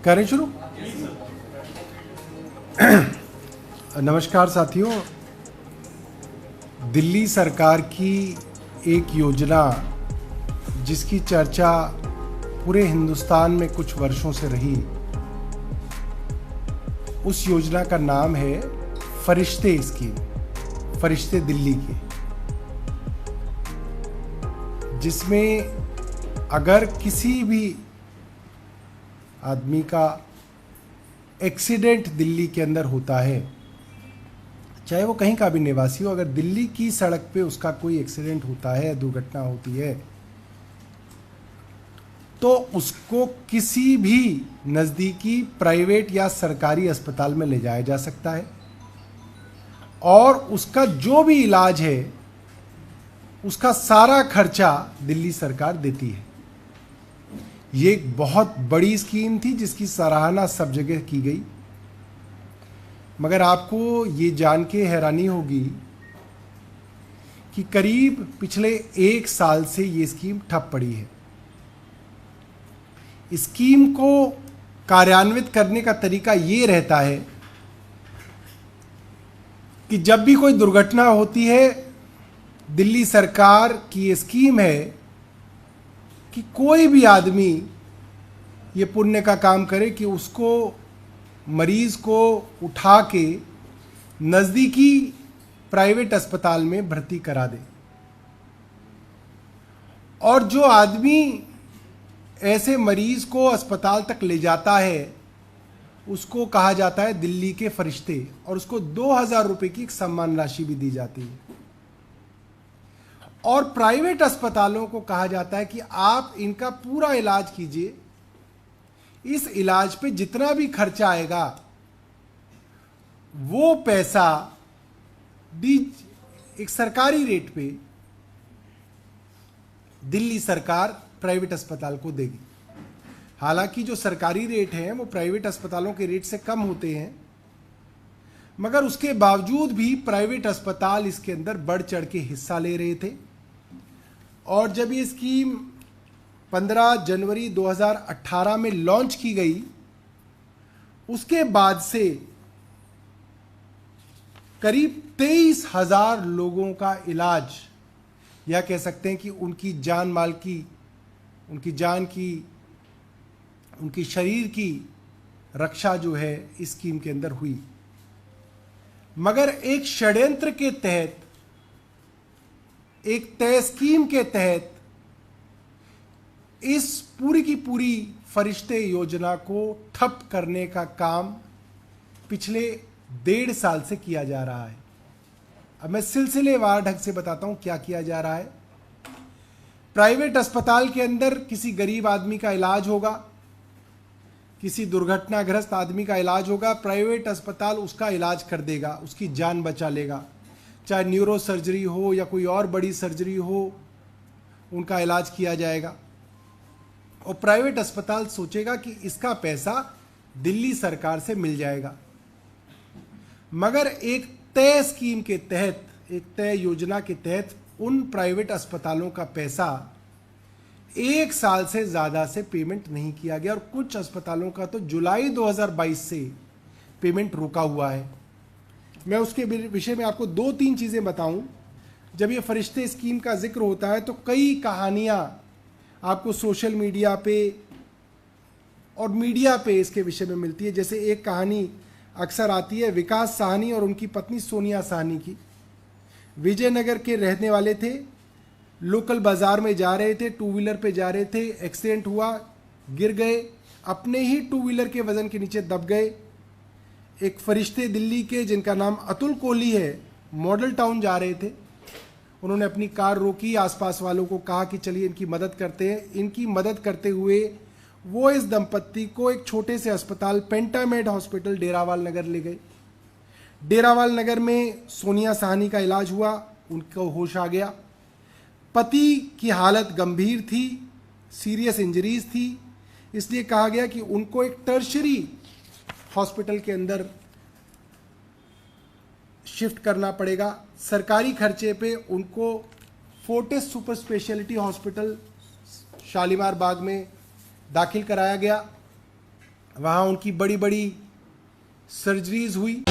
करें शुरू। नमस्कार साथियों, दिल्ली सरकार की एक योजना जिसकी चर्चा पूरे हिंदुस्तान में कुछ वर्षों से रही, उस योजना का नाम है फरिश्ते स्कीम, फरिश्ते दिल्ली की, जिसमें अगर किसी भी आदमी का एक्सीडेंट दिल्ली के अंदर होता है, चाहे वो कहीं का भी निवासी हो, अगर दिल्ली की सड़क पे उसका कोई एक्सीडेंट होता है, दुर्घटना होती है, तो उसको किसी भी नज़दीकी प्राइवेट या सरकारी अस्पताल में ले जाया जा सकता है और उसका जो भी इलाज है उसका सारा खर्चा दिल्ली सरकार देती है। ये एक बहुत बड़ी स्कीम थी जिसकी सराहना सब जगह की गई, मगर आपको ये जान के हैरानी होगी कि करीब पिछले 1 साल से ये स्कीम ठप पड़ी है। स्कीम को कार्यान्वित करने का तरीका ये रहता है कि जब भी कोई दुर्घटना होती है, दिल्ली सरकार की ये स्कीम है कि कोई भी आदमी ये पुण्य का काम करे कि उसको मरीज को उठा के नज़दीकी प्राइवेट अस्पताल में भर्ती करा दे, और जो आदमी ऐसे मरीज को अस्पताल तक ले जाता है उसको कहा जाता है दिल्ली के फरिश्ते, और उसको 2000 रुपये की एक सम्मान राशि भी दी जाती है। और प्राइवेट अस्पतालों को कहा जाता है कि आप इनका पूरा इलाज कीजिए, इस इलाज पे जितना भी खर्चा आएगा वो पैसा भी एक सरकारी रेट पे दिल्ली सरकार प्राइवेट अस्पताल को देगी। हालांकि जो सरकारी रेट हैं वो प्राइवेट अस्पतालों के रेट से कम होते हैं, मगर उसके बावजूद भी प्राइवेट अस्पताल इसके अंदर बढ़ चढ़ के हिस्सा ले रहे थे। और जब ये स्कीम 15 जनवरी 2018 में लॉन्च की गई, उसके बाद से करीब 23,000 लोगों का इलाज, या कह सकते हैं कि उनकी जान माल की, उनकी जान की, उनकी शरीर की रक्षा जो है इस स्कीम के अंदर हुई। मगर एक षड्यंत्र के तहत, एक तय स्कीम के तहत इस पूरी की पूरी फरिश्ते योजना को ठप करने का काम पिछले 1.5 साल से किया जा रहा है। अब मैं सिलसिलेवार ढंग से बताता हूं क्या किया जा रहा है। प्राइवेट अस्पताल के अंदर किसी गरीब आदमी का इलाज होगा, किसी दुर्घटनाग्रस्त आदमी का इलाज होगा, प्राइवेट अस्पताल उसका इलाज कर देगा, उसकी जान बचा लेगा। चाहे न्यूरो सर्जरी हो या कोई और बड़ी सर्जरी हो, उनका इलाज किया जाएगा। और प्राइवेट अस्पताल सोचेगा कि इसका पैसा दिल्ली सरकार से मिल जाएगा। मगर एक तय स्कीम के तहत, एक तय योजना के तहत उन प्राइवेट अस्पतालों का पैसा 1 साल से ज़्यादा से पेमेंट नहीं किया गया, और कुछ अस्पतालों का तो जुलाई 2022 से पेमेंट रुका हुआ है। मैं उसके विषय में आपको 2-3 चीज़ें बताऊं। जब ये फरिश्ते स्कीम का जिक्र होता है तो कई कहानियां आपको सोशल मीडिया पे और मीडिया पे इसके विषय में मिलती है। जैसे एक कहानी अक्सर आती है विकास साहनी और उनकी पत्नी सोनिया साहनी की। विजयनगर के रहने वाले थे, लोकल बाजार में जा रहे थे, 2 व्हीलर पे जा रहे थे, एक्सीडेंट हुआ, गिर गए, अपने ही 2 व्हीलर के वजन के नीचे दब गए। एक फरिश्ते दिल्ली के जिनका नाम अतुल कोहली है, मॉडल टाउन जा रहे थे, उन्होंने अपनी कार रोकी, आसपास वालों को कहा कि चलिए इनकी मदद करते हैं। इनकी मदद करते हुए वो इस दंपत्ति को एक छोटे से अस्पताल पेंटामेड हॉस्पिटल डेरावाल नगर ले गए। डेरावाल नगर में सोनिया साहनी का इलाज हुआ, उनको होश आ गया। पति की हालत गंभीर थी, सीरियस इंजरीज थी, इसलिए कहा गया कि उनको एक टर्शरी हॉस्पिटल के अंदर शिफ्ट करना पड़ेगा। सरकारी खर्चे पे उनको Fortis super speciality hospital Shalimar Bagh में दाखिल कराया गया। वहाँ उनकी बड़ी बड़ी सर्जरीज हुई।